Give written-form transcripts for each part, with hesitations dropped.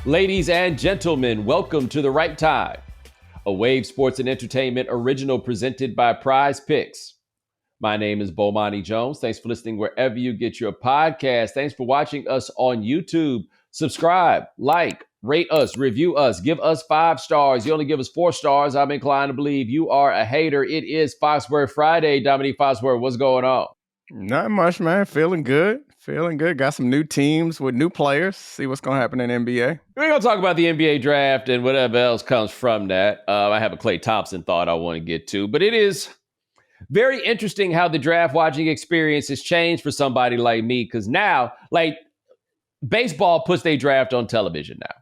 Ladies and gentlemen, welcome to The Right Time, a Wave Sports and Entertainment original presented by Prize Picks. My name is Bomani Jones. Thanks for listening wherever you get your podcast. Thanks for watching us on YouTube. Subscribe, like, rate us, review us, give us 5 stars. You only give us 4 stars. I'm inclined to believe you are a hater. It is Foxworth Friday. Domonique Foxworth, what's going on? Not much, man. Feeling good. Got some new teams with new players. See what's going to happen in the NBA. We're going to talk about the NBA draft and whatever else comes from that. I have a Klay Thompson thought I want to get to, but it is very interesting how the draft watching experience has changed for somebody like me, because now, like, baseball puts their draft on television now.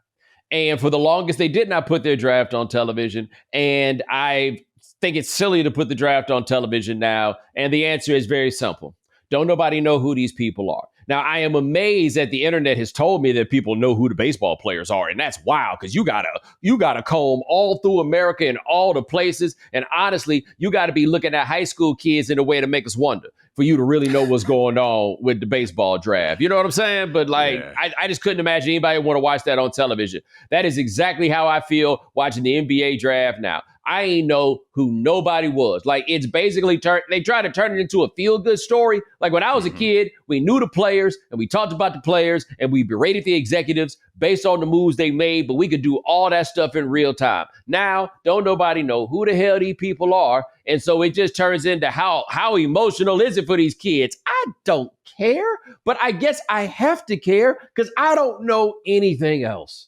And for the longest, they did not put their draft on television. And I think it's silly to put the draft on television now. And the answer is very simple. Don't nobody know who these people are. Now, I am amazed that the internet has told me that people know who the baseball players are. And that's wild, because you gotta comb all through America and all the places. And honestly, you got to be looking at high school kids in a way to make us wonder for you to really know what's going on with the baseball draft. You know what I'm saying? But I just couldn't imagine anybody want to watch that on television. That is exactly how I feel watching the NBA draft now. I ain't know who nobody was. Like, it's basically they try to turn it into a feel-good story. Like, when I was a kid, we knew the players and we talked about the players and we berated the executives based on the moves they made, but we could do all that stuff in real time. Now, don't nobody know who the hell these people are. And so it just turns into how emotional is it for these kids? I don't care, but I guess I have to care because I don't know anything else.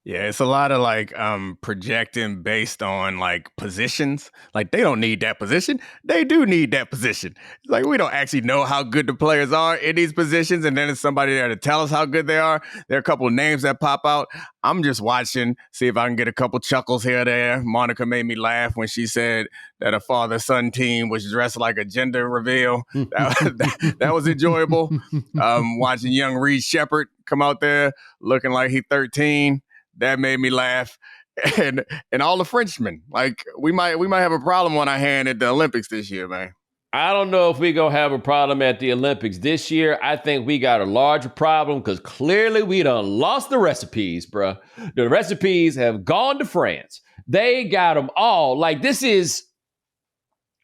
Yeah, it's a lot of projecting based on positions. Like, they don't need that position. They do need that position. Like, we don't actually know how good the players are in these positions, and then there's somebody there to tell us how good they are. There are a couple of names that pop out. I'm just watching, see if I can get a couple chuckles here or there. Monica made me laugh when she said that a father-son team was dressed like a gender reveal. That was enjoyable. Watching young Reed Sheppard come out there looking like he's 13. That made me laugh. And all the Frenchmen. Like, we might have a problem on our hand at the Olympics this year, man. I don't know if we're going to have a problem at the Olympics this year. I think we got a larger problem because clearly we done lost the recipes, bro. The recipes have gone to France. They got them all. Like,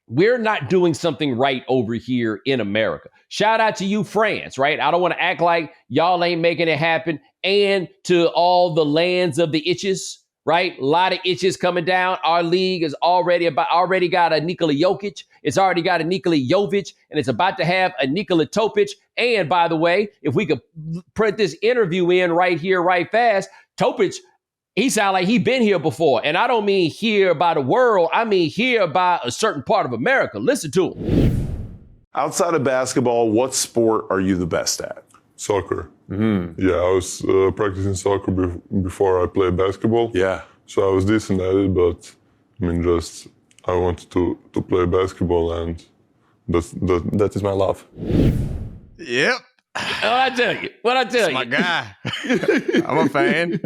we're not doing something right over here in America. Shout out to you, France, right? I don't want to act like y'all ain't making it happen. And to all the lands of the itches, right? A lot of itches coming down. Our league is already got a Nikola Jokic. It's already got a Nikola Jovic, and it's about to have a Nikola Topic. And by the way, if we could put this interview in right here, right fast, Topic, he sound like he been here before. And I don't mean here by the world. I mean here by a certain part of America. Listen to him. Outside of basketball, what sport are you the best at? Soccer. Mm-hmm. Yeah, I was practicing soccer before I played basketball. Yeah. So I was decent at it, but I wanted to play basketball, and that is my love. Yep. What I tell you? That's my guy. I'm a fan.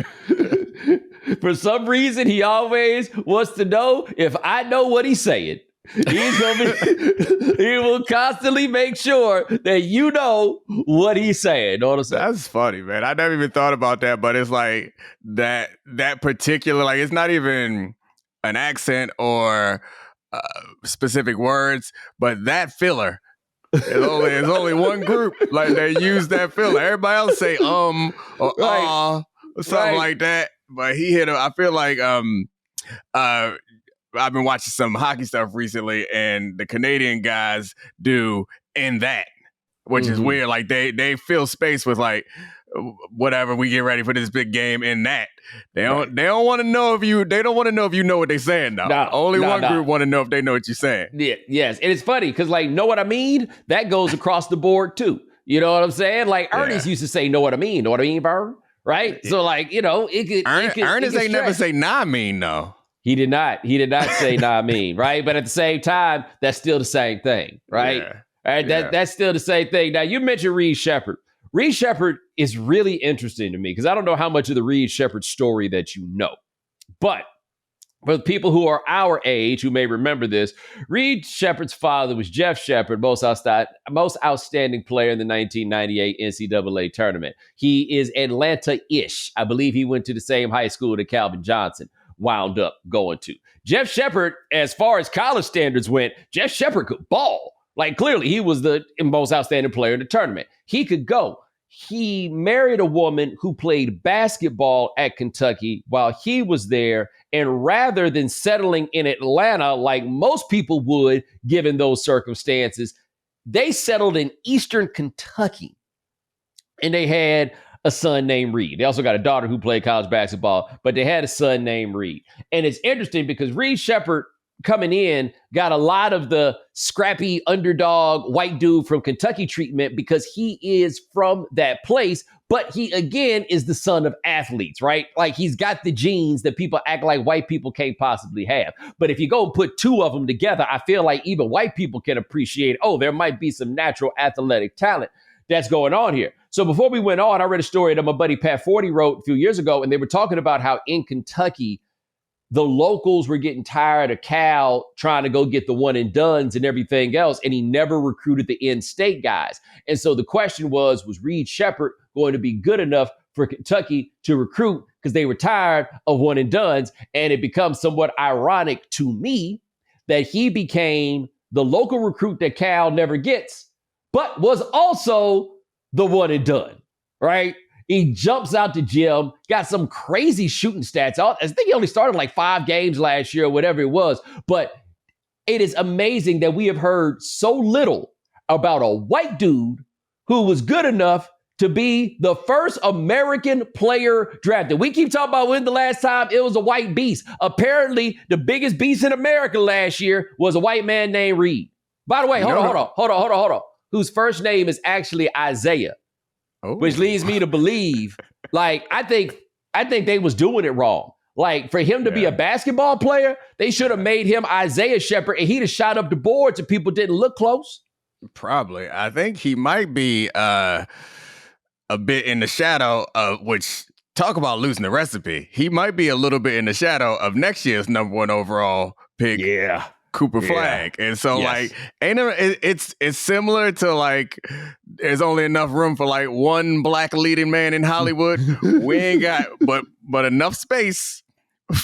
For some reason, he always wants to know if I know what he's saying. He will constantly make sure that you know what he's saying. Know what I'm saying? That's funny, man. I never even thought about that, but it's like that particular, like, it's not even an accent or specific words, but that filler. There's only one group like they use that filler. Everybody else say or or something like that. But he hit him. I feel like I've been watching some hockey stuff recently, and the Canadian guys do in that, which is weird. Like they fill space with like whatever, we get ready for this big game in that. They don't want to know if you know what they're saying now. Only one group want to know if they know what you're saying. Yeah, yes. And it's funny because, like, know what I mean? That goes across the board too. You know what I'm saying? Like, Ernest used to say, know what I mean, Vern? Right? So, like, you know, Ernest ain't never say nah mean though. He did not say nah mean, right? But at the same time, that's still the same thing, right? Yeah. All right, that's still the same thing. Now, you mentioned Reed Sheppard. Reed Sheppard is really interesting to me because I don't know how much of the Reed Sheppard story that you know. But For the people who are our age, who may remember this, Reed Sheppard's father was Jeff Sheppard, most outstanding player in the 1998 NCAA tournament. He is Atlanta-ish. I believe he went to the same high school that Calvin Johnson wound up going to. Jeff Sheppard, as far as college standards went, Jeff Sheppard could ball. Like, clearly, he was the most outstanding player in the tournament. He could go. He married a woman who played basketball at Kentucky while he was there. And rather than settling in Atlanta like most people would, given those circumstances, they settled in Eastern Kentucky. And they had a son named Reed. They also got a daughter who played college basketball, but they had a son named Reed. And it's interesting because Reed Sheppard coming in got a lot of the scrappy underdog white dude from Kentucky treatment because he is from that place. But he, again, is the son of athletes, right? Like, he's got the genes that people act like white people can't possibly have. But if you go and put two of them together, I feel like even white people can appreciate, oh, there might be some natural athletic talent that's going on here. So before we went on, I read a story that my buddy Pat Forty wrote a few years ago, and they were talking about how in Kentucky, the locals were getting tired of Cal trying to go get the one and dones and everything else, and he never recruited the in-state guys. And so the question was Reed Sheppard going to be good enough for Kentucky to recruit because they were tired of one and dones? And it becomes somewhat ironic to me that he became the local recruit that Cal never gets, but was also the one and done, right? He jumps out the gym, got some crazy shooting stats. I think he only started like 5 games last year or whatever it was. But it is amazing that we have heard so little about a white dude who was good enough to be the first American player drafted. We keep talking about when the last time it was a white beast. Apparently, the biggest beast in America last year was a white man named Reed. By the way, hold on. Whose first name is actually Isaiah. Oh. Which leads me to believe, like, I think they was doing it wrong. Like, for him to be a basketball player, they should have made him Isaiah Sheppard, and he'd have shot up the boards if people didn't look close. Probably. I think he might be a bit in the shadow of, which, talk about losing the recipe. He might be a little bit in the shadow of next year's #1 overall pick. Yeah. Cooper Flag. And so like it's similar to like there's only enough room for like one black leading man in Hollywood. We ain't got but enough space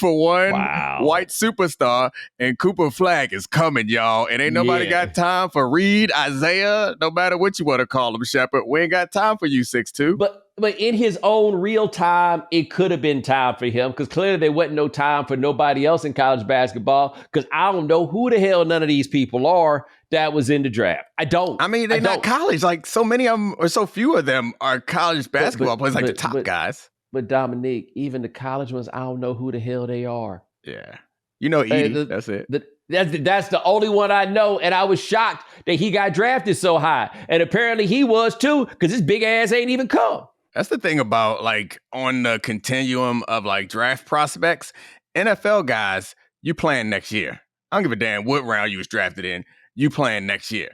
for one white superstar, and Cooper Flag is coming, y'all. And ain't nobody got time for Reed, Isaiah, no matter what you want to call him, Sheppard. We ain't got time for you, 6'2". But in his own real time, it could have been time for him because clearly there wasn't no time for nobody else in college basketball because I don't know who the hell none of these people are that was in the draft. I don't. I mean, they're not college. Like, so many of them, or so few of them, are college basketball players, like the top guys. But Domonique, even the college ones, I don't know who the hell they are. Yeah. You know Edie, that's it. That's the only one I know, and I was shocked that he got drafted so high. And apparently he was too, because his big ass ain't even come. That's the thing about, like, on the continuum of, like, draft prospects, NFL guys, you playing next year. I don't give a damn what round you was drafted in. You playing next year.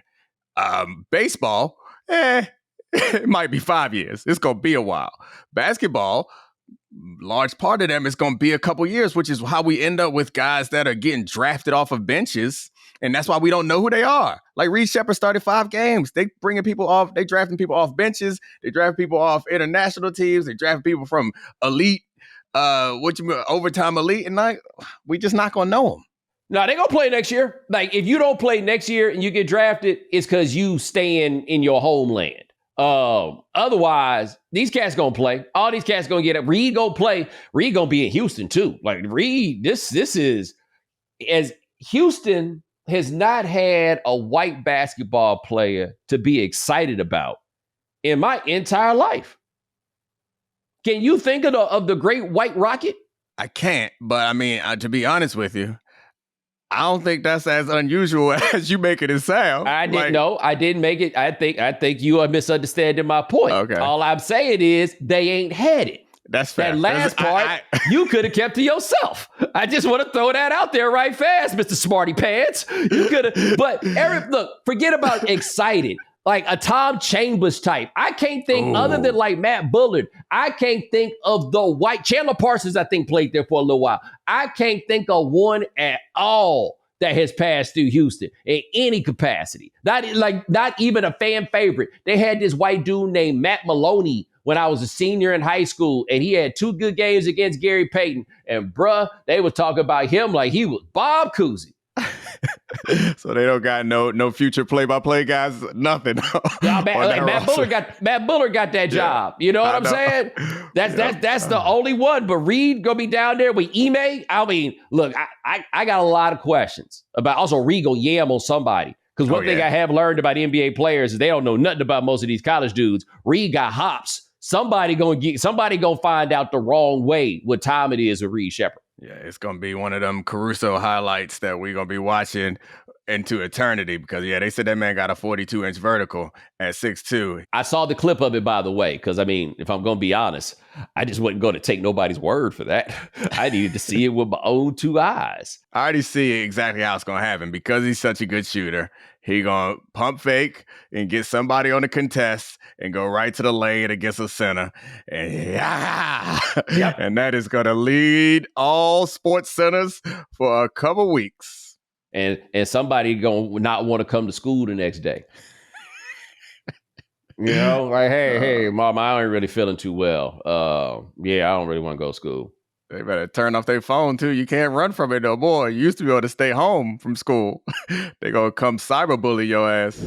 Baseball, it might be 5 years. It's going to be a while. Basketball, large part of them is going to be a couple years, which is how we end up with guys that are getting drafted off of benches. And that's why we don't know who they are. Like, Reed Sheppard started 5 games. They bringing people off. They drafting people off benches. They drafting people off international teams. They drafting people from elite, overtime elite. And like, we just not going to know them. No, they're going to play next year. Like, if you don't play next year and you get drafted, it's because you staying in your homeland. Otherwise, these cats going to play. All these cats going to get it. Reed going to play. Reed going to be in Houston too. Like, Reed, this is, as Houston has not had a white basketball player to be excited about in my entire life. Can you think of the great White Rocket? I can't, but I mean, to be honest with you, I don't think that's as unusual as you make it sound. I didn't make it. I think you are misunderstanding my point. Okay. All I'm saying is they ain't had it. That's fair. That last part, you could have kept to yourself. I just want to throw that out there right fast, Mr. Smarty Pants. You could have, but Eric, look, forget about excited. like a Tom Chambers type. I can't think other than like Matt Bullard. I can't think of the white Chandler Parsons. I think played there for a little while. I can't think of one at all that has passed through Houston in any capacity. Not even a fan favorite. They had this white dude named Matt Maloney when I was a senior in high school, and he had 2 good games against Gary Payton. And bruh, they were talking about him like he was Bob Cousy. So they don't got no future play-by-play guys, nothing. Matt Bullard got that job. You know what I'm saying? That's the only one. But Reed gonna be down there with Ime. I mean, look, I got a lot of questions about. Also, Reed gonna yam on somebody. Because one thing I have learned about NBA players is they don't know nothing about most of these college dudes. Reed got hops. Somebody gonna find out the wrong way what time it is with Reed Sheppard. Yeah, it's going to be one of them Caruso highlights that we're going to be watching into eternity because, they said that man got a 42-inch vertical at 6'2". I saw the clip of it, by the way, because, I mean, if I'm going to be honest, I just wasn't going to take nobody's word for that. I needed to see it with my own 2 eyes. I already see exactly how it's going to happen because he's such a good shooter. He going to pump fake and get somebody on the contest and go right to the lane against a center. And and that is going to lead all sports centers for a couple weeks. And somebody going to not want to come to school the next day. You know, like, hey, mom, I ain't really feeling too well. I don't really want to go to school. They better turn off their phone, too. You can't run from it no more. You used to be able to stay home from school. They're going to come cyberbully your ass.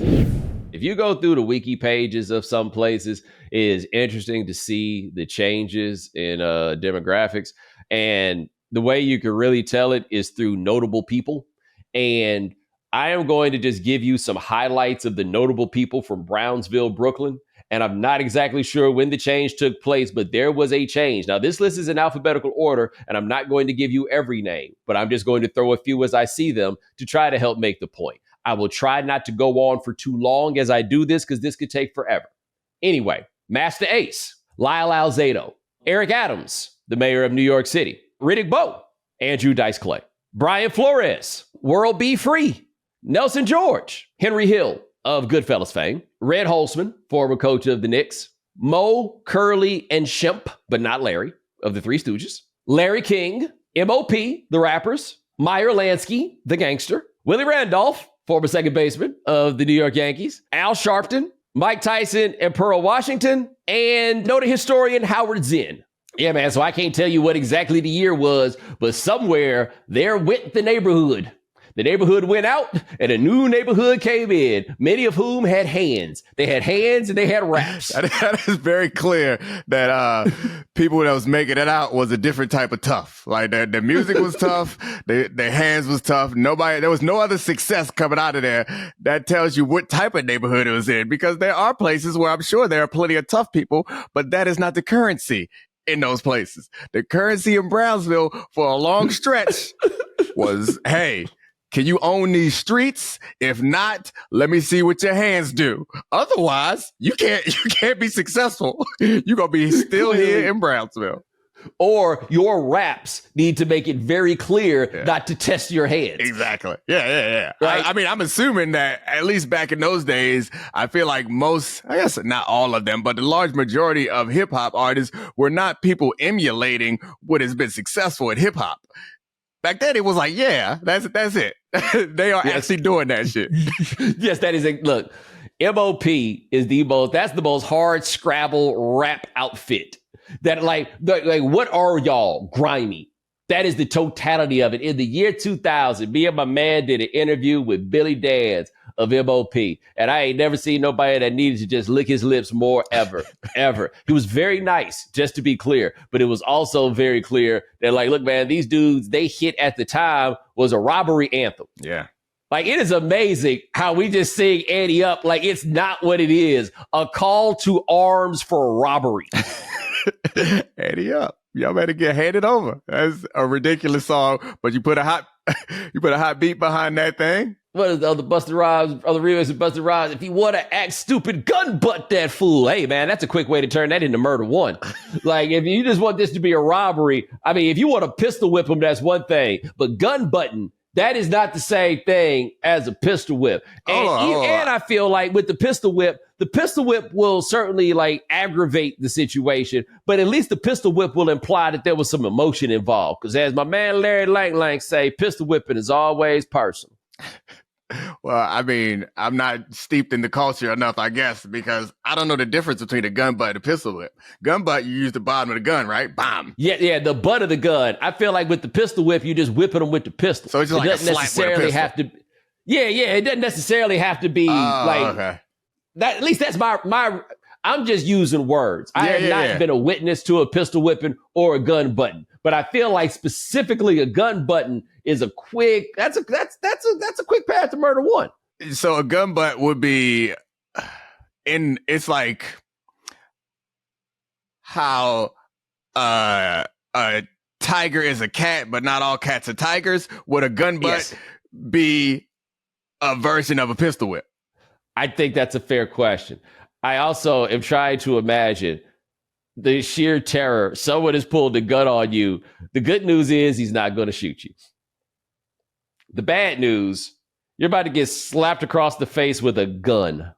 If you go through the wiki pages of some places, it is interesting to see the changes in demographics. And the way you can really tell it is through notable people. And I am going to just give you some highlights of the notable people from Brownsville, Brooklyn. And I'm not exactly sure when the change took place, but there was a change. Now, this list is in alphabetical order, and I'm not going to give you every name, but I'm just going to throw a few as I see them to try to help make the point. I will try not to go on for too long as I do this, because this could take forever. Anyway, Master Ace, Lyle Alzado, Eric Adams, the mayor of New York City, Riddick Bowe, Andrew Dice Clay, Brian Flores, World Be Free, Nelson George, Henry Hill of Goodfellas fame, Red Holzman, former coach of the Knicks, Mo, Curly, and Shemp, but not Larry, of the Three Stooges, Larry King, M.O.P., the Rappers, Meyer Lansky, the Gangster, Willie Randolph, former second baseman of the New York Yankees, Al Sharpton, Mike Tyson, and Pearl Washington, and noted historian Howard Zinn. Yeah, man, so I can't tell you what exactly the year was, but somewhere there went the neighborhood. The neighborhood went out and a new neighborhood came in, many of whom had hands. They had hands and they had raps. That is very clear that people that was making it out was a different type of tough. Like the music was tough, their hands was tough. There was no other success coming out of there. That tells you what type of neighborhood it was in, because there are places where I'm sure there are plenty of tough people, but that is not the currency in those places. The currency in Brownsville for a long stretch was, hey, can you own these streets? If not, let me see what your hands do. Otherwise, you can't be successful. You're going to be still here in Brownsville. Or your raps need to make it very clear not to test your hands. Exactly. Yeah. Right? I mean, I'm assuming that at least back in those days, I feel like I guess not all of them, but the large majority of hip hop artists were not people emulating what has been successful in hip hop. Back then, it was like, that's it. They are actually doing that shit. Yes, that is look, M.O.P. is that's the most hard Scrabble rap outfit. That like what are y'all? Grimy. That is the totality of it. In the year 2000, me and my man did an interview with Billy Dance of M.O.P. And I ain't never seen nobody that needed to just lick his lips more ever. He was very nice, just to be clear. But it was also very clear that, like, look, man, these dudes, they hit at the time was a robbery anthem. Yeah. Like, it is amazing how we just sing Annie Up like it's not what it is. A call to arms for robbery. Annie Up. Y'all better get handed over. That's a ridiculous song, but you put a hot beat behind that thing. What is the other Busta Rhymes, other remix of Busta Rhymes? If you want to act stupid, gun butt that fool. Hey, man, that's a quick way to turn that into Murder One. Like, if you just want this to be a robbery, I mean, if you want to pistol whip him, that's one thing. But gun button that is not the same thing as a pistol whip. And, and I feel like with the pistol whip will certainly like aggravate the situation, but at least the pistol whip will imply that there was some emotion involved. Because as my man Larry Lang say, pistol whipping is always personal. Well, I mean, I'm not steeped in the culture enough, I guess, because I don't know the difference between a gun butt and a pistol whip. Gun butt, you use the bottom of the gun, right? Bam. Yeah, the butt of the gun. I feel like with the pistol whip, you just whipping them with the pistol. So it's just like a slap with a pistol. It doesn't necessarily have to be okay. That. At least that's my. I'm just using words. I have not been a witness to a pistol whipping or a gun button, but I feel like specifically a gun button is a quick. That's a quick path to murder one. So a gun butt would be it's like how a tiger is a cat, but not all cats are tigers. Would a gun butt be a version of a pistol whip? I think that's a fair question. I also am trying to imagine the sheer terror. Someone has pulled a gun on you. The good news is he's not going to shoot you. The bad news, you're about to get slapped across the face with a gun.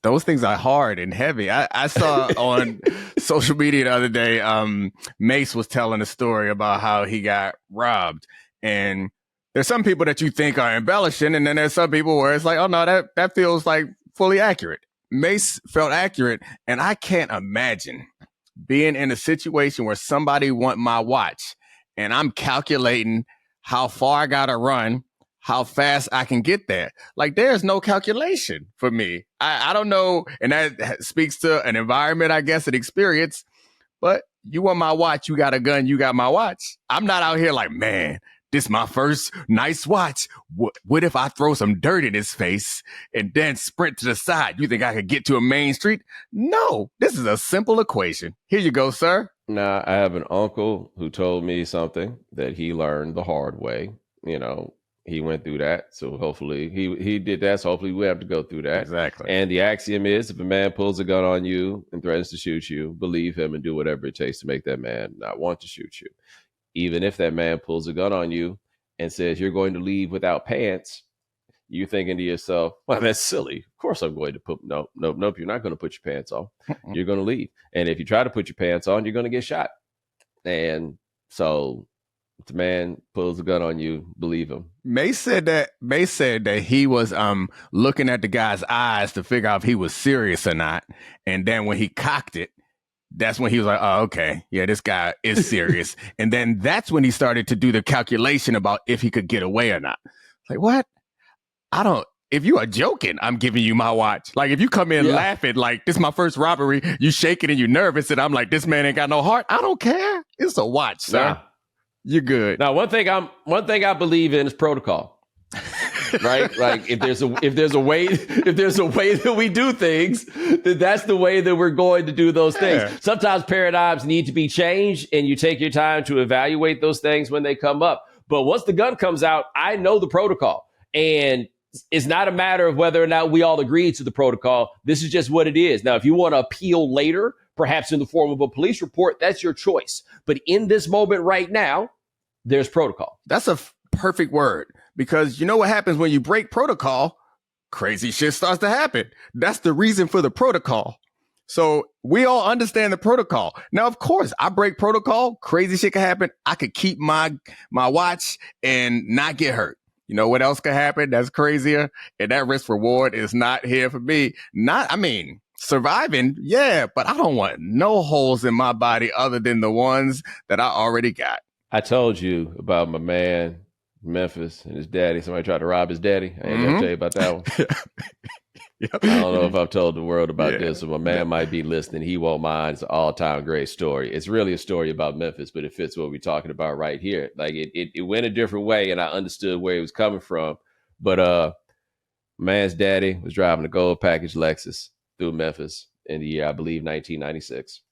Those things are hard and heavy. I saw on social media the other day, Mace was telling a story about how he got robbed. And there's some people that you think are embellishing, and then there's some people where it's like, oh no, that feels like fully accurate. Mace felt accurate, and I can't imagine being in a situation where somebody want my watch, and I'm calculating how far I gotta run, how fast I can get there. Like, there's no calculation for me. I don't know, and that speaks to an environment, I guess, an experience, but you want my watch, you got a gun, you got my watch. I'm not out here like, man, this is my first nice watch. What if I throw some dirt in his face and then sprint to the side? You think I could get to a main street? No, this is a simple equation. Here you go, sir. Now, I have an uncle who told me something that he learned the hard way. You know, he went through that. So hopefully he did that. So hopefully we have to go through that. Exactly. And the axiom is, if a man pulls a gun on you and threatens to shoot you, believe him and do whatever it takes to make that man not want to shoot you. Even if that man pulls a gun on you and says you're going to leave without pants, you're thinking to yourself, well, that's silly. Of course I'm going to nope, you're not going to put your pants on. You're going to leave. And if you try to put your pants on, you're going to get shot. And so if the man pulls a gun on you, believe him. Mace said that he was looking at the guy's eyes to figure out if he was serious or not. And then when he cocked it, that's when he was like, oh, okay, yeah, this guy is serious. And then that's when he started to do the calculation about if he could get away or not. Like, what? If you are joking, I'm giving you my watch. Like, if you come in laughing, like, this is my first robbery, you shaking and you nervous, and I'm like, this man ain't got no heart. I don't care. It's a watch, sir. You're good. Now, one thing I believe in is protocol. Right? Like, if there's a way that we do things, then that's the way that we're going to do those things. Yeah. Sometimes paradigms need to be changed, and you take your time to evaluate those things when they come up. But once the gun comes out, I know the protocol, and it's not a matter of whether or not we all agree to the protocol. This is just what it is. Now, if you want to appeal later, perhaps in the form of a police report, that's your choice. But in this moment right now, there's protocol. That's a perfect word. Because you know what happens when you break protocol? Crazy shit starts to happen. That's the reason for the protocol. So we all understand the protocol. Now, of course, I break protocol. Crazy shit can happen. I could keep my watch and not get hurt. You know what else could happen? That's crazier. And that risk reward is not here for me. Surviving, yeah, but I don't want no holes in my body other than the ones that I already got. I told you about my man Memphis and his daddy. Somebody tried to rob his daddy. I ain't gonna tell you about that one. I don't know if I've told the world about this, so my man might be listening. He won't mind. It's an all-time great story. It's really a story about Memphis, but it fits what we're talking about right here. Like it went a different way, and I understood where he was coming from. But man's daddy was driving a gold package Lexus through Memphis in the year, I believe, 1996.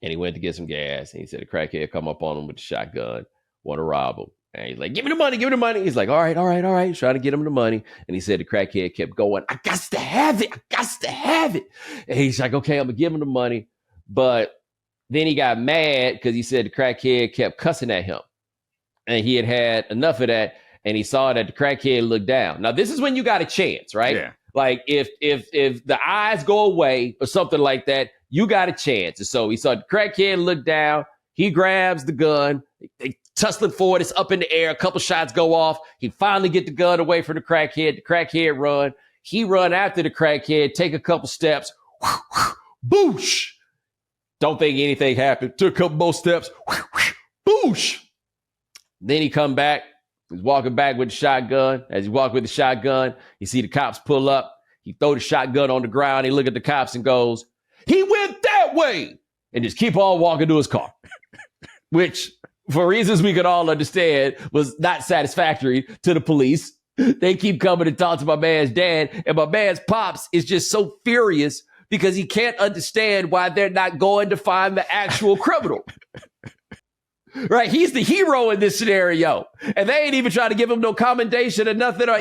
And he went to get some gas, and he said a crackhead come up on him with a shotgun, want to rob him. And he's like, give me the money. He's like, all right. He's trying to get him the money. And he said the crackhead kept going, I got to have it. And he's like, okay, I'm going to give him the money. But then he got mad because he said the crackhead kept cussing at him. And he had enough of that. and he saw that the crackhead looked down. Now, this is when you got a chance, right? Yeah. Like if the eyes go away or something like that, you got a chance. And so he saw the crackhead look down. He grabs the gun. They tussling forward. It's up in the air. A couple shots go off. He finally get the gun away from the crackhead. The crackhead run. He run after the crackhead, take a couple steps. Boosh. Don't think anything happened. Took a couple more steps. Boosh. Then he come back. He's walking back with the shotgun. As he walk with the shotgun, you see the cops pull up. He throw the shotgun on the ground. He look at the cops and goes, "He went that way," and just keep on walking to his car, which, for reasons we could all understand, was not satisfactory to the police. They keep coming to talk to my man's dad, and my man's pops is just so furious because he can't understand why they're not going to find the actual criminal. Right? He's the hero in this scenario. And they ain't even trying to give him no commendation or nothing, or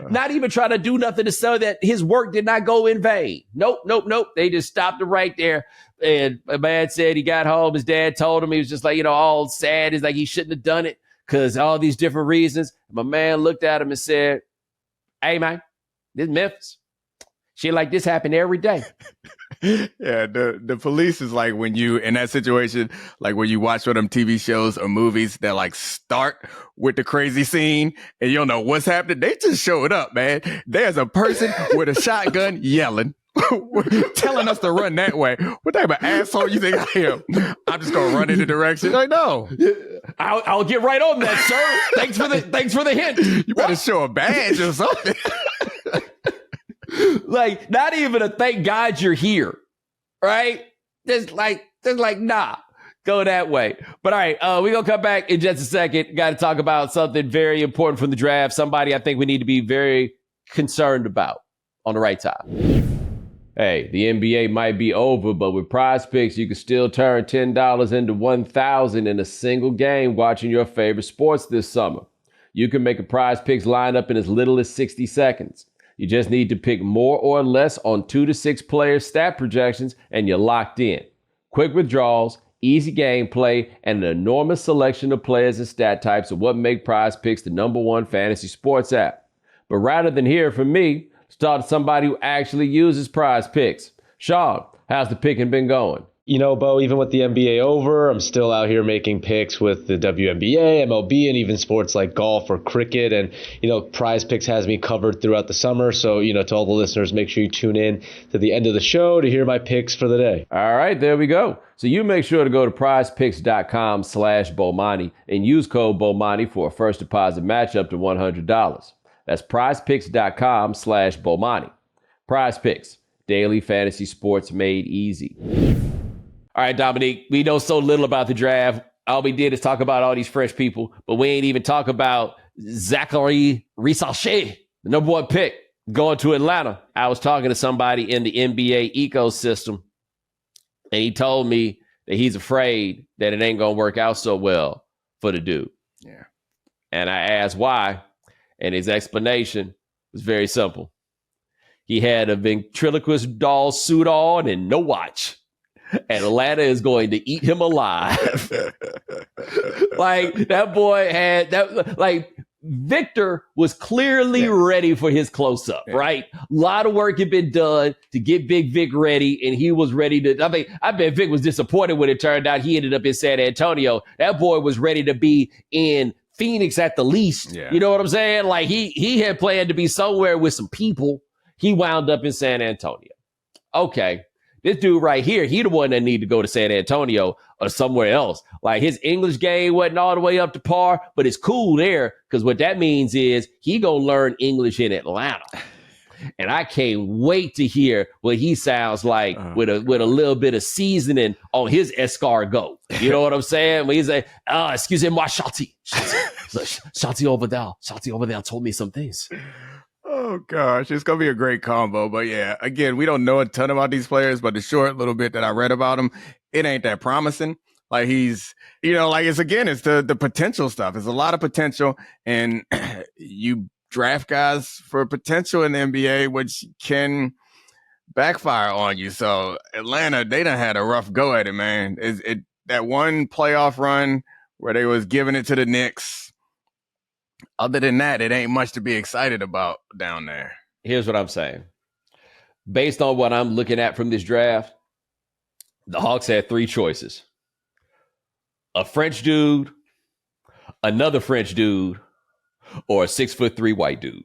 not even trying to do nothing to show that his work did not go in vain. Nope. They just stopped him right there. And my man said he got home. His dad told him, he was just like, all sad. He's like, he shouldn't have done it because all these different reasons. My man looked at him and said, "Hey, man, this is Memphis. Shit like this happen every day." Yeah, the police is like when you in that situation, like when you watch one of them TV shows or movies that like start with the crazy scene and you don't know what's happening. They just showed up, man. There's a person with a shotgun yelling, telling us to run that way. What type of asshole you think I am? I'm just gonna run in the direction. Like, no, I'll get right on that, sir. Thanks for the hint. You better show a badge or something. Like, not even a thank God you're here, right? Just like, nah, go that way. But all right, we're going to come back in just a second. Got to talk about something very important from the draft. Somebody I think we need to be very concerned about on the right time. Hey, the NBA might be over, but with Prize Picks, you can still turn $10 into $1,000 in a single game watching your favorite sports this summer. You can make a Prize Picks lineup in as little as 60 seconds. You just need to pick more or less on 2 to 6 player stat projections, and you're locked in. Quick withdrawals, easy gameplay, and an enormous selection of players and stat types are what make Prize Picks the #1 fantasy sports app. But rather than hear from me, let's talk to somebody who actually uses Prize Picks. Sean, how's the picking been going? Bo, even with the NBA over, I'm still out here making picks with the WNBA, MLB, and even sports like golf or cricket. And, Prize Picks has me covered throughout the summer. So, to all the listeners, make sure you tune in to the end of the show to hear my picks for the day. All right, there we go. So you make sure to go to prizepicks.com/Bomani and use code Bomani for a first deposit match up to $100. That's prizepicks.com/Bomani. Prize Picks, daily fantasy sports made easy. All right, Domonique, we know so little about the draft. All we did is talk about all these fresh people, but we ain't even talk about Zaccharie Rischere, the #1 pick, going to Atlanta. I was talking to somebody in the NBA ecosystem, and he told me that he's afraid that it ain't going to work out so well for the dude. Yeah. And I asked why, and his explanation was very simple. He had a ventriloquist doll suit on and no watch. And Atlanta is going to eat him alive. Like, that boy had that. Like, Victor was clearly ready for his close-up, right? A lot of work had been done to get Big Vic ready, and he was ready to. I bet Vic was disappointed when it turned out he ended up in San Antonio. That boy was ready to be in Phoenix at the least. Yeah. You know what I'm saying? Like, he had planned to be somewhere with some people. He wound up in San Antonio. Okay. This dude right here, he the one that need to go to San Antonio or somewhere else. Like, his English game wasn't all the way up to par, but it's cool there because what that means is he gonna learn English in Atlanta. And I can't wait to hear what he sounds like with a little bit of seasoning on his escargot. You know what I'm saying? When he's like, excusez-moi, Shotty. Shotty over there told me some things. Oh, gosh, it's going to be a great combo. But yeah, again, we don't know a ton about these players, but the short little bit that I read about him, it ain't that promising. Like, he's, it's the potential stuff. It's a lot of potential. And you draft guys for potential in the NBA, which can backfire on you. So Atlanta, they done had a rough go at it, man. That one playoff run where they was giving it to the Knicks, other than that, it ain't much to be excited about down there. Here's what I'm saying. Based on what I'm looking at from this draft, the Hawks had 3 choices. A French dude, another French dude, or a 6'3" white dude.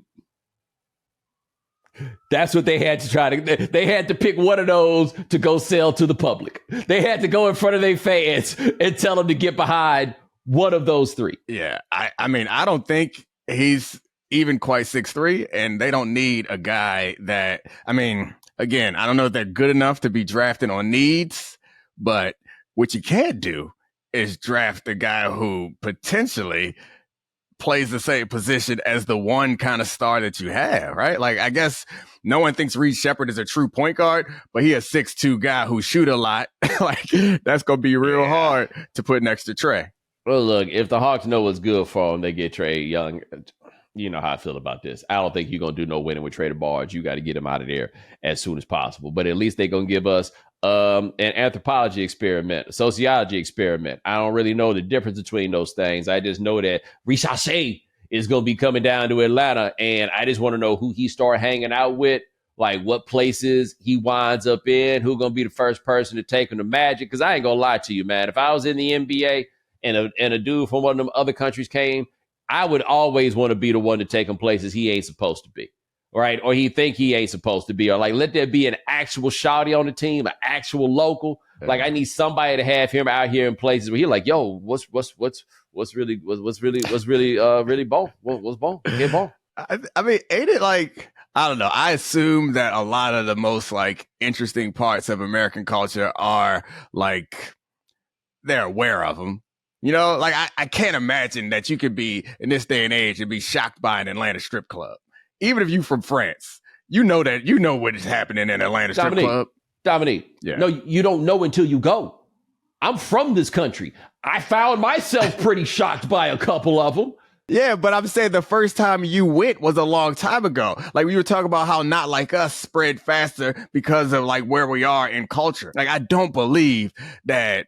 That's what they had to try to. They had to pick one of those to go sell to the public. They had to go in front of their fans and tell them to get behind one of those 3. Yeah, I mean, I don't think he's even quite 6'3", and they don't need a guy that, I mean, again, I don't know if they're good enough to be drafted on needs, but what you can't do is draft a guy who potentially plays the same position as the one kind of star that you have, right? Like, I guess no one thinks Reed Sheppard is a true point guard, but he a 6'2" guy who shoot a lot. Like, that's going to be real hard to put next to Trey. Well, look, if the Hawks know what's good for them, they get Trey Young. You know how I feel about this. I don't think you're going to do no winning with Trader Barge. You got to get him out of there as soon as possible. But at least they're going to give us an anthropology experiment, a sociology experiment. I don't really know the difference between those things. I just know that Rischere is going to be coming down to Atlanta, and I just want to know who he start hanging out with, like what places he winds up in, who's going to be the first person to take him to Magic. Because I ain't going to lie to you, man. If I was in the NBA and a dude from one of them other countries came, I would always want to be the one to take him places he ain't supposed to be, right? Or he think he ain't supposed to be, or like let there be an actual shawty on the team, an actual local. Yeah. Like I need somebody to have him out here in places where he's like, yo, what's really bone? What's bone? Get bone. I mean, ain't it like, I don't know. I assume that a lot of the most like interesting parts of American culture are like they're aware of them. You know, like I can't imagine that you could be in this day and age and be shocked by an Atlanta strip club. Even if you from France, you know what is happening in Atlanta strip club. Domonique, yeah. No, you don't know until you go. I'm from this country. I found myself pretty shocked by a couple of them. Yeah, but I'm saying the first time you went was a long time ago. Like we were talking about how Not Like Us spread faster because of like where we are in culture. Like I don't believe that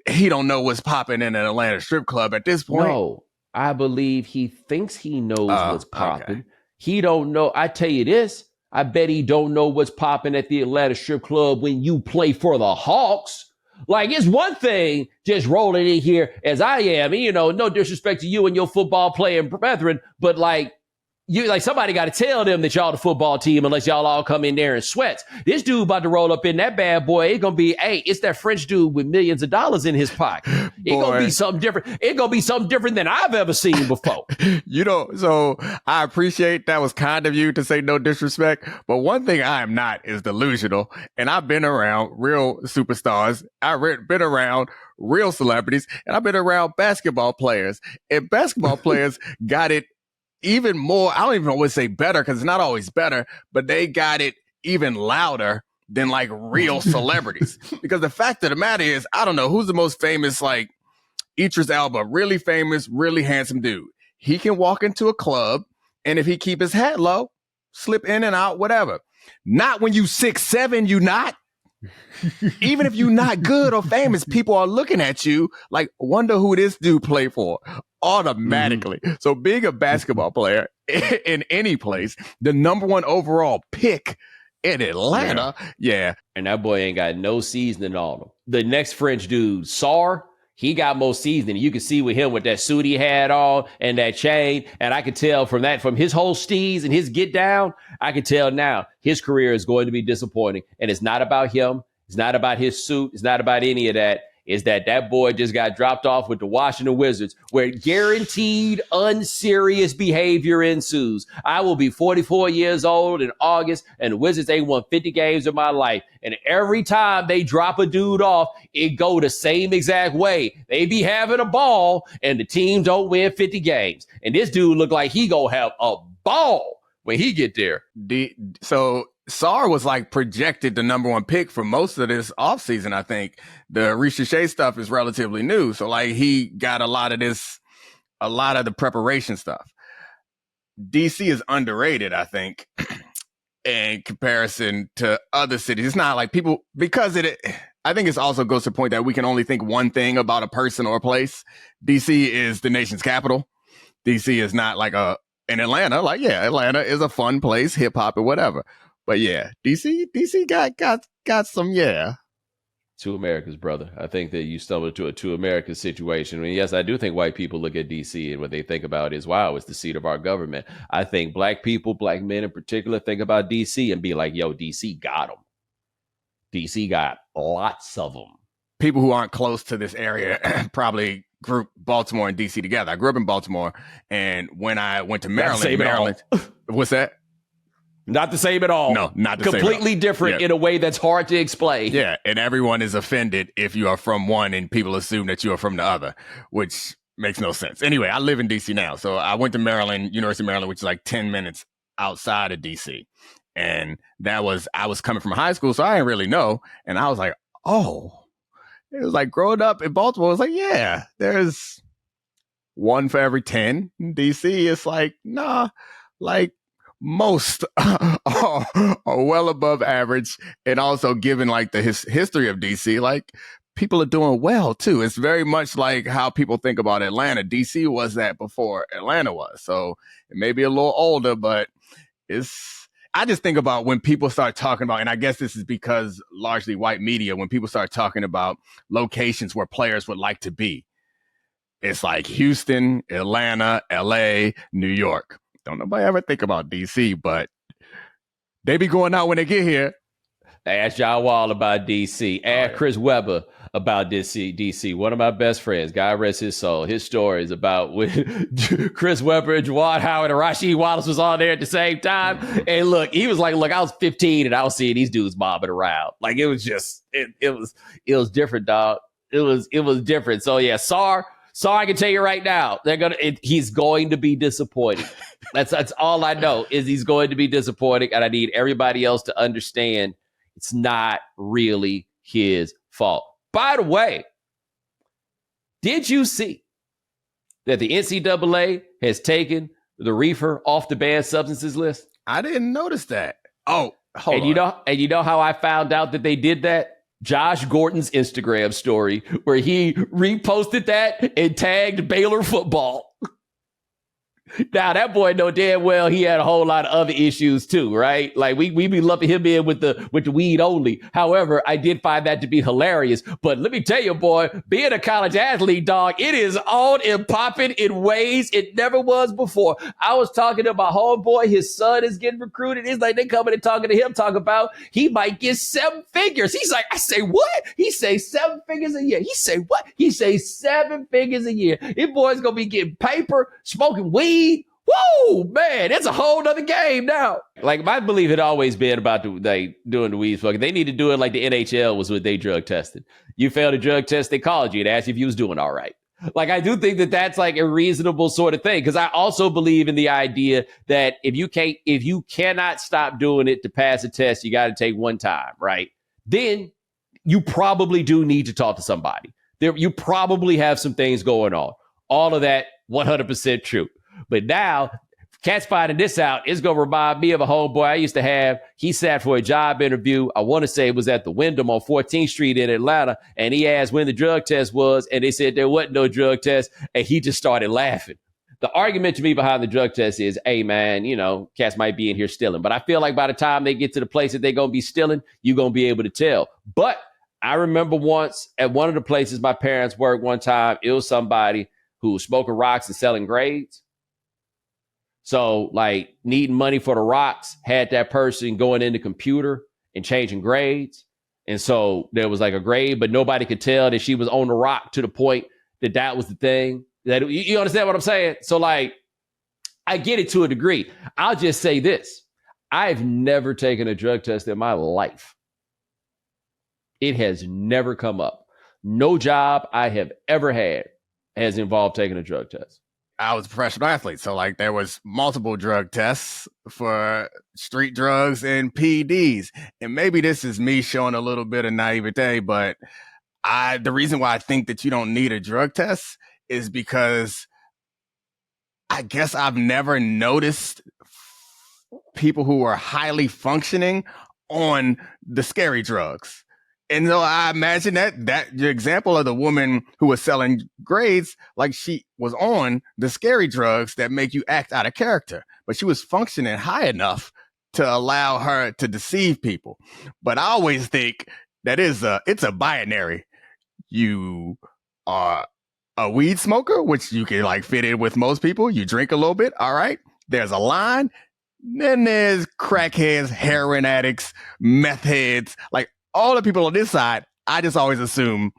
he don't know what's popping in an Atlanta strip club at this point. No, I believe he thinks he knows what's popping. Okay. He don't know. I tell you this, I bet he don't know what's popping at the Atlanta strip club when you play for the Hawks. Like, it's one thing just rolling in here as I am, and, you know, no disrespect to you and your football playing brethren, but like, you like somebody got to tell them that y'all the football team unless y'all all come in there in sweats. This dude about to roll up in that bad boy. It's going to be, hey, it's that French dude with millions of dollars in his pocket. It's going to be something different. It's going to be something different than I've ever seen before. You know, so I appreciate that was kind of you to say no disrespect. But one thing I am not is delusional. And I've been around real superstars. I've been around real celebrities. And I've been around basketball players. And basketball players got it even more, I don't even want to say better because it's not always better, but they got it even louder than like real celebrities. Because the fact of the matter is, I don't know who's the most famous, like Idris Elba, really famous, really handsome dude. He can walk into a club and if he keep his hat low, slip in and out, whatever. Not when you 6'7", you not. Even if you're not good or famous, people are looking at you like, wonder who this dude play for. Automatically. Mm-hmm. So being a basketball player in any place, the number 1 overall pick in Atlanta, yeah. And that boy ain't got no seasoning on him. The next French dude, Sar, he got more seasoning. You can see with him with that suit he had on and that chain. And I could tell from his whole steez and his get down, I could tell now his career is going to be disappointing. And it's not about him. It's not about his suit. It's not about any of that. Is that boy just got dropped off with the Washington Wizards, where guaranteed unserious behavior ensues. I will be 44 years old in August, and the Wizards ain't won 50 games in my life. And every time they drop a dude off, it go the same exact way. They be having a ball, and the team don't win 50 games. And this dude look like he gonna have a ball when he get there. So Sar was like projected the number 1 pick for most of this offseason, I think. The Rischere stuff is relatively new. So like he got a lot of the preparation stuff. DC is underrated, I think, in comparison to other cities. It's not like people, because I think it also goes to the point that we can only think one thing about a person or a place. DC is the nation's capital. DC is not like in Atlanta. Like, yeah, Atlanta is a fun place, hip hop and whatever. But yeah, DC got some, yeah. Two Americas, brother. I think that you stumbled into a two Americas situation. I mean, yes, I do think white people look at DC and what they think about is, wow, it's the seat of our government. I think black people, black men in particular, think about DC and be like, yo, DC got them. DC got lots of them. People who aren't close to this area probably group Baltimore and DC together. I grew up in Baltimore, and when I went to Maryland, what's that? Not the same at all. No, not the same. Completely different in a way that's hard to explain. Yeah, and everyone is offended if you are from one and people assume that you are from the other, which makes no sense. Anyway, I live in D.C. now. So I went to Maryland, University of Maryland, which is like 10 minutes outside of D.C. And I was coming from high school, so I didn't really know. And I was like, oh, it was like growing up in Baltimore. I was like, yeah, there's one for every 10. In D.C., it's like, nah, like, most are well above average, and also given like the history of DC, like people are doing well too. It's very much like how people think about Atlanta. DC was that before Atlanta was, so it may be a little older, but I just think about when people start talking about, and I guess this is because largely white media, when people start talking about locations where players would like to be, it's like Houston, Atlanta, LA, New York. Don't nobody ever think about DC, but they be going out when they get here. Ask John Wall about DC. Ask Chris Webber about DC. One of my best friends, God rest his soul. His story is about when Chris Webber and Jawad Howard and Rasheed Wallace was all there at the same time. And look, he was like, look, I was 15 and I was seeing these dudes mobbing around. Like it was just, it was different, dog. It was different. So yeah, Sar, I can tell you right now, he's going to be disappointing. That's all I know is he's going to be disappointing, and I need everybody else to understand it's not really his fault. By the way, did you see that the NCAA has taken the reefer off the banned substances list? I didn't notice that. Oh, hold on. You know how I found out that they did that? Josh Gordon's Instagram story where he reposted that and tagged Baylor football. Now, that boy know damn well he had a whole lot of other issues too, right? Like we be lumping him in with the weed only. However, I did find that to be hilarious. But let me tell you, boy, being a college athlete, dog, it is on and popping in ways it never was before. I was talking to my homeboy, his son is getting recruited. It's like they coming and talking to him, talking about he might get 7 figures. He's like, I say what? He say 7 figures a year. He say what? He say 7 figures a year. This boy's gonna be getting paper, smoking weed. Whoa, man, it's a whole nother game now. Like, my belief had always been about doing the weed smoking. They need to do it like the NHL was with they drug tested. You failed a drug test, they called you and asked you if you was doing all right. Like, I do think that that's like a reasonable sort of thing, because I also believe in the idea that if you cannot stop doing it to pass a test, you got to take one time, right? Then you probably do need to talk to somebody. You probably have some things going on. All of that, 100% true. But now, cats finding this out is going to remind me of a homeboy I used to have. He sat for a job interview. I want to say it was at the Wyndham on 14th Street in Atlanta. And he asked when the drug test was. And they said there wasn't no drug test. And he just started laughing. The argument to me behind the drug test is, hey, man, cats might be in here stealing. But I feel like by the time they get to the place that they're going to be stealing, you're going to be able to tell. But I remember once at one of the places my parents worked one time, it was somebody who was smoking rocks and selling grades. So, like, needing money for the rocks had that person going in the computer and changing grades. And so there was like a grade, but nobody could tell that she was on the rock to the point that was the thing. That you understand what I'm saying? So, like, I get it to a degree. I'll just say this. I've never taken a drug test in my life. It has never come up. No job I have ever had has involved taking a drug test. I was a professional athlete, so like there was multiple drug tests for street drugs and PEDs. And maybe this is me showing a little bit of naivete, but the reason why I think that you don't need a drug test is because I guess I've never noticed people who are highly functioning on the scary drugs. And so I imagine that your example of the woman who was selling grades, like she was on the scary drugs that make you act out of character, but she was functioning high enough to allow her to deceive people. But I always think that it's a binary. You are a weed smoker, which you can like fit in with most people. You drink a little bit. All right. There's a line. Then there's crackheads, heroin addicts, meth heads, like all the people on this side. I just always assume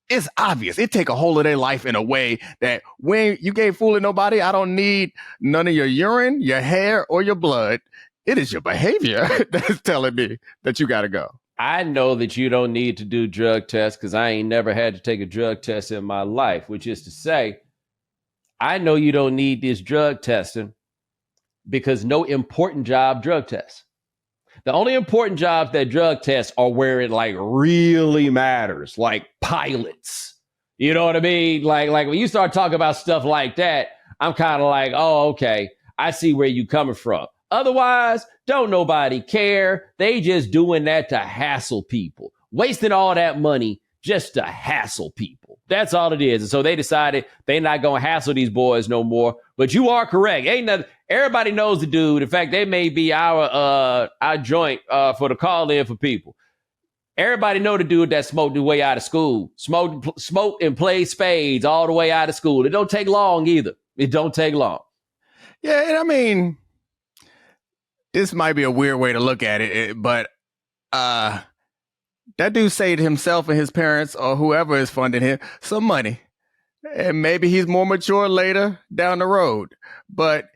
it's obvious. It take a hold of their life in a way that when you ain't fooling nobody, I don't need none of your urine, your hair, or your blood. It is your behavior that's telling me that you got to go. I know that you don't need to do drug tests because I ain't never had to take a drug test in my life, which is to say, I know you don't need this drug testing because no important job drug tests. The only important jobs that drug tests are where it like really matters, like pilots. You know what I mean? Like when you start talking about stuff like that, I'm kind of like, oh, okay, I see where you coming from. Otherwise, don't nobody care. They just doing that to hassle people, wasting all that money just to hassle people. That's all it is. And so they decided they're not going to hassle these boys no more. But you are correct. Ain't nothing. Everybody knows the dude. In fact, they may be our joint for the call in for people. Everybody know the dude that smoked the way out of school, smoked and played spades all the way out of school. It don't take long either. It don't take long. Yeah, and I mean, this might be a weird way to look at it, but that dude saved himself and his parents or whoever is funding him some money. And maybe he's more mature later down the road. But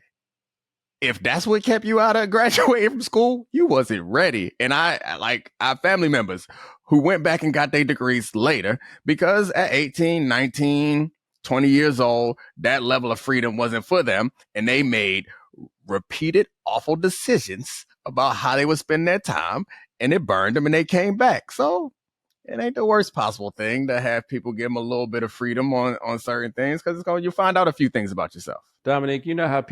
if that's what kept you out of graduating from school, you wasn't ready. And I like our family members who went back and got their degrees later because at 18, 19, 20 years old, that level of freedom wasn't for them. And they made repeated awful decisions about how they would spend their time, and it burned them and they came back. So it ain't the worst possible thing to have people give them a little bit of freedom on certain things because you find out a few things about yourself. Domonique, you know how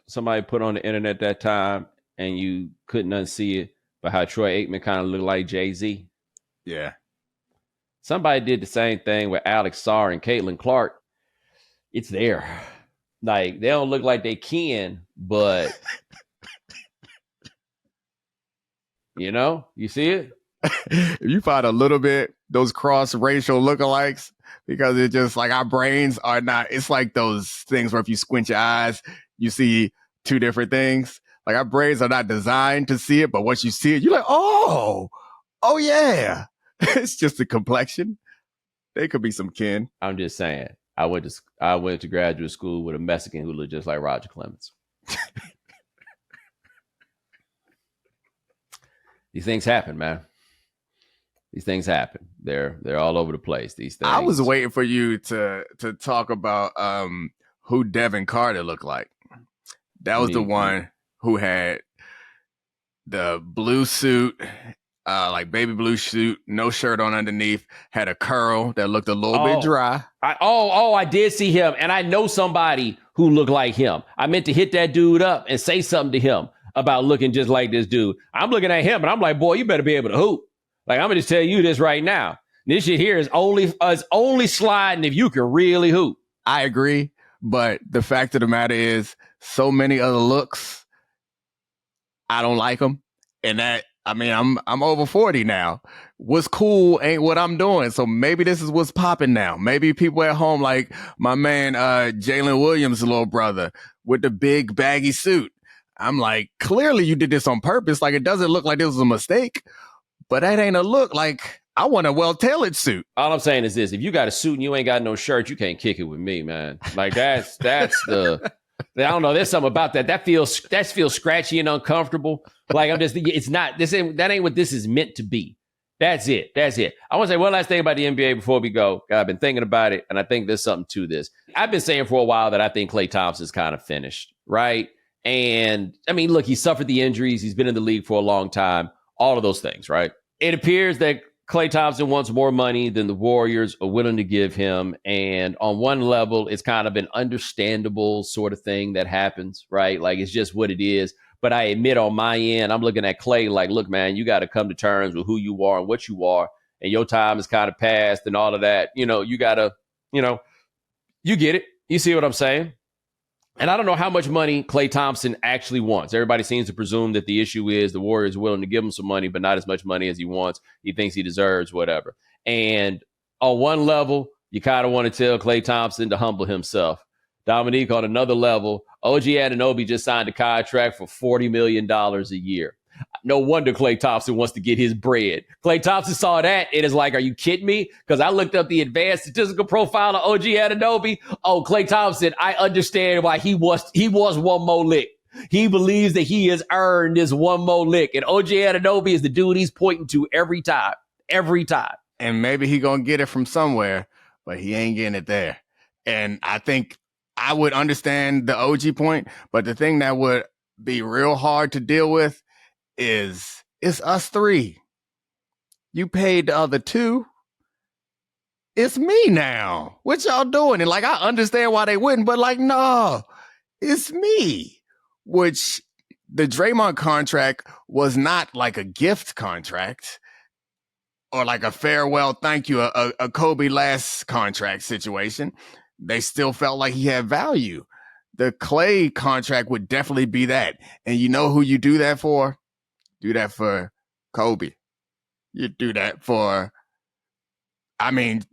somebody put on the internet that time and you couldn't unsee it, but how Troy Aikman kind of looked like Jay-Z? Yeah. Somebody did the same thing with Alex Sarr and Caitlin Clark. It's there. Like, they don't look like they can, but, you see it? If you find a little bit, those cross-racial lookalikes, because it's just like our brains are not, it's like those things where if you squint your eyes, you see two different things. Like our brains are not designed to see it, but once you see it, you're like, oh yeah. It's just the complexion. They could be some kin. I'm just saying. I went to graduate school with a Mexican who looked just like Roger Clemens. These things happen, man. These things happen. They're all over the place. These things. I was waiting for you to talk about who Devin Carter looked like. That was the one who had the blue suit, like baby blue suit, no shirt on underneath, had a curl that looked a little bit dry. I did see him, and I know somebody who looked like him. I meant to hit that dude up and say something to him about looking just like this dude. I'm looking at him, and I'm like, boy, you better be able to hoop. Like, I'm going to just tell you this right now. This shit here is only sliding if you can really hoop. I agree, but the fact of the matter is, so many other looks, I don't like them, and that. I mean, I'm over 40 now. What's cool ain't what I'm doing. So maybe this is what's popping now. Maybe people at home like my man Jalen Williams' little brother with the big baggy suit. I'm like, clearly you did this on purpose. Like, it doesn't look like this was a mistake, but that ain't a look. Like, I want a well-tailored suit. All I'm saying is this. If you got a suit and you ain't got no shirt, you can't kick it with me, man. Like, that's the... I don't know. There's something about that. That feels scratchy and uncomfortable. Like that ain't what this is meant to be. That's it. I want to say one last thing about the NBA before we go. I've been thinking about it, and I think there's something to this. I've been saying for a while that I think Klay Thompson's kind of finished, right? And I mean, look, he suffered the injuries. He's been in the league for a long time. All of those things, right? It appears that Klay Thompson wants more money than the Warriors are willing to give him. And on one level, it's kind of an understandable sort of thing that happens, right? Like, it's just what it is. But I admit on my end, I'm looking at Klay like, look, man, you got to come to terms with who you are and what you are. And your time is kind of past and all of that. You got to, you get it. You see what I'm saying? And I don't know how much money Klay Thompson actually wants. Everybody seems to presume that the issue is the Warriors are willing to give him some money, but not as much money as he wants. He thinks he deserves, whatever. And on one level, you kind of want to tell Klay Thompson to humble himself. Domonique, on another level, OG Anunoby just signed a contract for $40 million a year. No wonder Klay Thompson wants to get his bread. Klay Thompson saw that and is like, are you kidding me? Because I looked up the advanced statistical profile of OG Anunoby. Oh, Klay Thompson, I understand why he wants one more lick. He believes that he has earned this one more lick. And OG Anunoby is the dude he's pointing to every time. Every time. And maybe he going to get it from somewhere, but he ain't getting it there. And I think I would understand the OG point, but the thing that would be real hard to deal with is it's us three. You paid the other two. It's me now. What y'all doing? And like, I understand why they wouldn't, but like, no, it's me. Which the Draymond contract was not like a gift contract or like a farewell, thank you, a Kobe last contract situation. They still felt like he had value. The Klay contract would definitely be that. And you know who you do that for? Do that for Kobe. You do that for,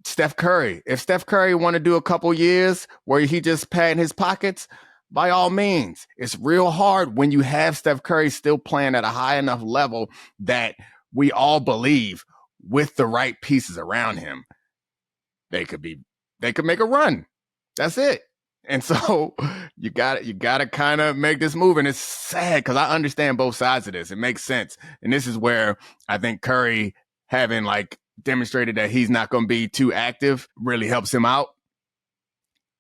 Steph Curry. If Steph Curry want to do a couple years where he just padding his pockets, by all means. It's real hard when you have Steph Curry still playing at a high enough level that we all believe with the right pieces around him, they could make a run. That's it. And so you got to kind of make this move. And it's sad because I understand both sides of this. It makes sense. And this is where I think Curry having like demonstrated that he's not going to be too active really helps him out.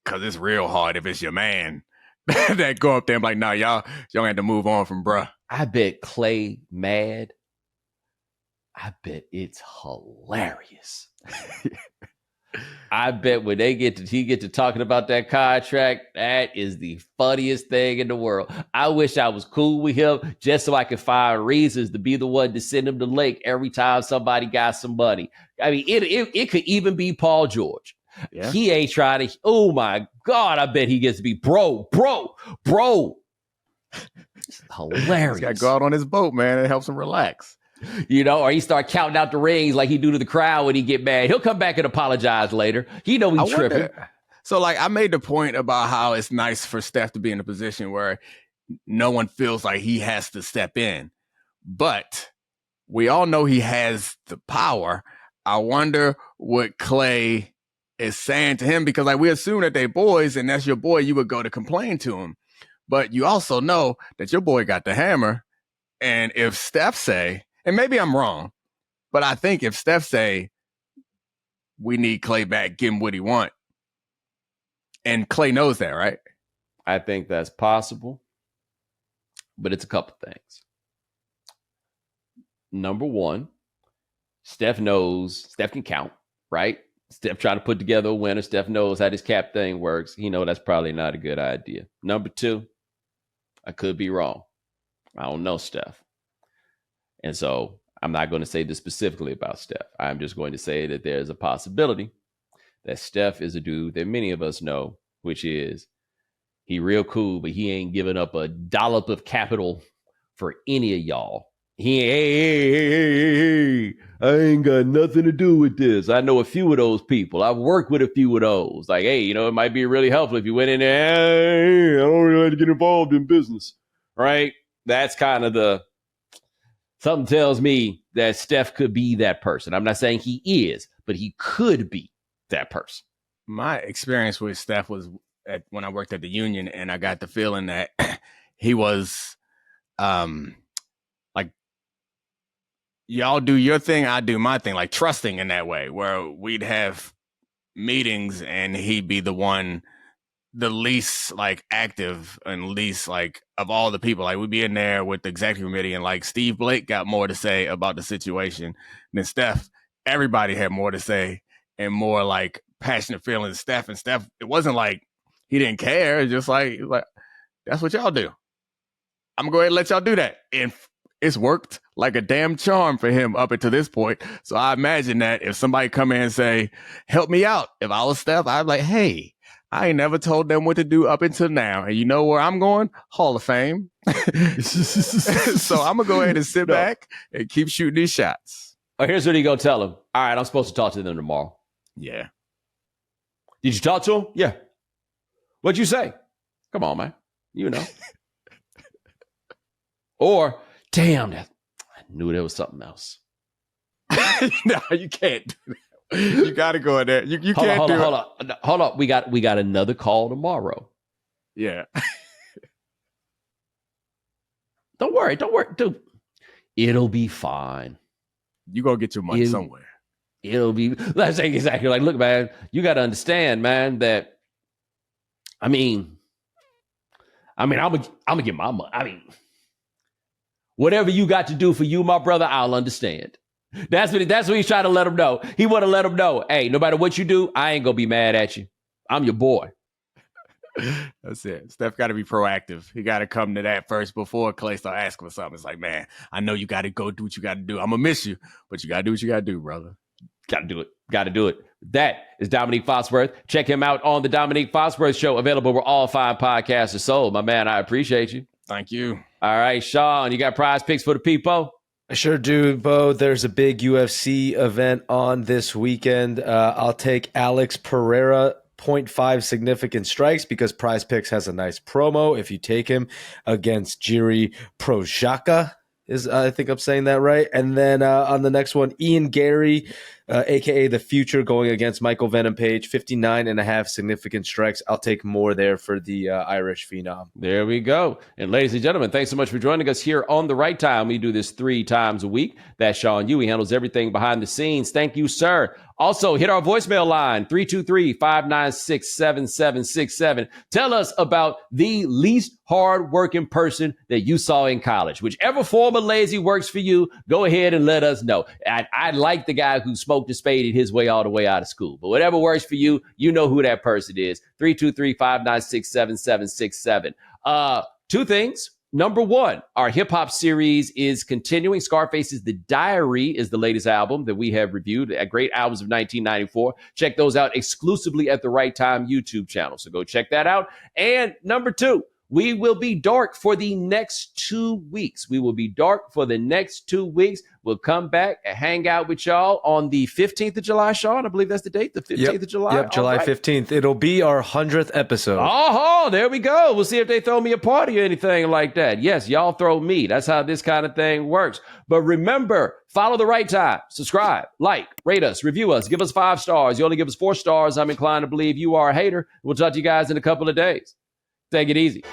Because it's real hard if it's your man that go up there and be like, nah, y'all have to move on from bruh. I bet Klay mad. I bet it's hilarious. I bet when he get to talking about that contract, that is the funniest thing in the world. I wish I was cool with him just so I could find reasons to be the one to send him to Lake every time somebody got some money. I mean, it could even be Paul George. Yeah. He ain't trying to. Oh my God! I bet he gets to be bro. It's hilarious. He's got to go out on his boat, man. It helps him relax. Or he start counting out the rings like he do to the crowd when he get mad. He'll come back and apologize later. He know he's tripping. So, like, I made the point about how it's nice for Steph to be in a position where no one feels like he has to step in. But we all know he has the power. I wonder what Klay is saying to him, because like we assume that they boys and that's your boy, you would go to complain to him. But you also know that your boy got the hammer. And if Steph say, and maybe I'm wrong, but I think if Steph say, we need Klay back, give him what he want. And Klay knows that, right? I think that's possible. But it's a couple things. Number one, Steph can count, right? Steph trying to put together a winner. Steph knows how this cap thing works. He know that's probably not a good idea. Number two, I could be wrong. I don't know Steph. And so I'm not going to say this specifically about Steph. I'm just going to say that there's a possibility that Steph is a dude that many of us know, which is he real cool, but he ain't giving up a dollop of capital for any of y'all. He hey, I ain't got nothing to do with this. I know a few of those people. I've worked with a few of those. Like, hey, it might be really helpful if you went in there, hey, I don't really like to get involved in business, right? That's kind of something tells me that Steph could be that person. I'm not saying he is, but he could be that person. My experience with Steph was when I worked at the Union, and I got the feeling that he was like, y'all do your thing, I do my thing, like trusting in that way, where we'd have meetings and he'd be the one, the least like active and least like of all the people. Like we'd be in there with the executive committee and like Steve Blake got more to say about the situation than Steph. Everybody had more to say and more like passionate feelings. Steph, it wasn't like he didn't care. It's just like that's what y'all do. I'm going to go ahead and let y'all do that. And it's worked like a damn charm for him up until this point. So I imagine that if somebody come in and say, help me out, if I was Steph, I'd be like, hey, I ain't never told them what to do up until now. And you know where I'm going? Hall of Fame. So I'm going to go ahead and sit back and keep shooting these shots. Oh, here's what he going to tell him. All right, I'm supposed to talk to them tomorrow. Yeah. Did you talk to him? Yeah. What'd you say? Come on, man. You know. Or, damn, I knew there was something else. No, you can't do that. You got to go in there. You can't do it. Hold on. We got another call tomorrow. Yeah. Don't worry, dude. It'll be fine. You going to get your money somewhere. It'll be, let's say exactly like, look, man, you got to understand, man, that, I'm gonna get my money. Whatever you got to do for you, my brother, I'll understand. That's what he's trying to let him know. He want to let him know, hey, no matter what you do, I ain't gonna be mad at you. I'm your boy. That's it. Steph got to be proactive. He got to come to that first before Klay start asking for something. It's like, man, I know you got to go do what you got to do. I'm gonna miss you, but you got to do what you got to do, brother. Got to do it. That is Domonique Foxworth. Check him out on the Domonique Foxworth Show, available where all fine podcasts are sold. My man, I appreciate you. Thank you. All right, Sean, you got prize picks for the people? I sure do, Bo. There's a big UFC event on this weekend. I'll take Alex Pereira, 0.5 significant strikes, because Prize Picks has a nice promo if you take him against Jiri Prochazka. I think I'm saying that right. And then on the next one, Ian Gary, a.k.a. The Future, going against Michael Venom Page, 59.5 significant strikes. I'll take more there for the Irish Phenom. There we go. And ladies and gentlemen, thanks so much for joining us here on The Right Time. We do this 3 times a week. That's Sean Yu. He handles everything behind the scenes. Thank you, sir. Also, hit our voicemail line, 323-596-7767. Tell us about the least hard-working person that you saw in college. Whichever form of lazy works for you, go ahead and let us know. I like the guy who smoked a spade his way all the way out of school. But whatever works for you, you know who that person is. 323-596-7767. 2 things. Number 1, our hip-hop series is continuing. Scarface's The Diary is the latest album that we have reviewed. Great albums of 1994. Check those out exclusively at the Right Time YouTube channel. So go check that out. And number 2, we will be dark for the next 2 weeks. We'll come back and hang out with y'all on the 15th of July, Sean. I believe that's the date, the 15th of July. Yep, July 15th. It'll be our 100th episode. Oh, there we go. We'll see if they throw me a party or anything like that. Yes, y'all throw me. That's how this kind of thing works. But remember, follow The Right Time. Subscribe, like, rate us, review us, give us 5 stars. You only give us 4 stars, I'm inclined to believe you are a hater. We'll talk to you guys in a couple of days. Take it easy.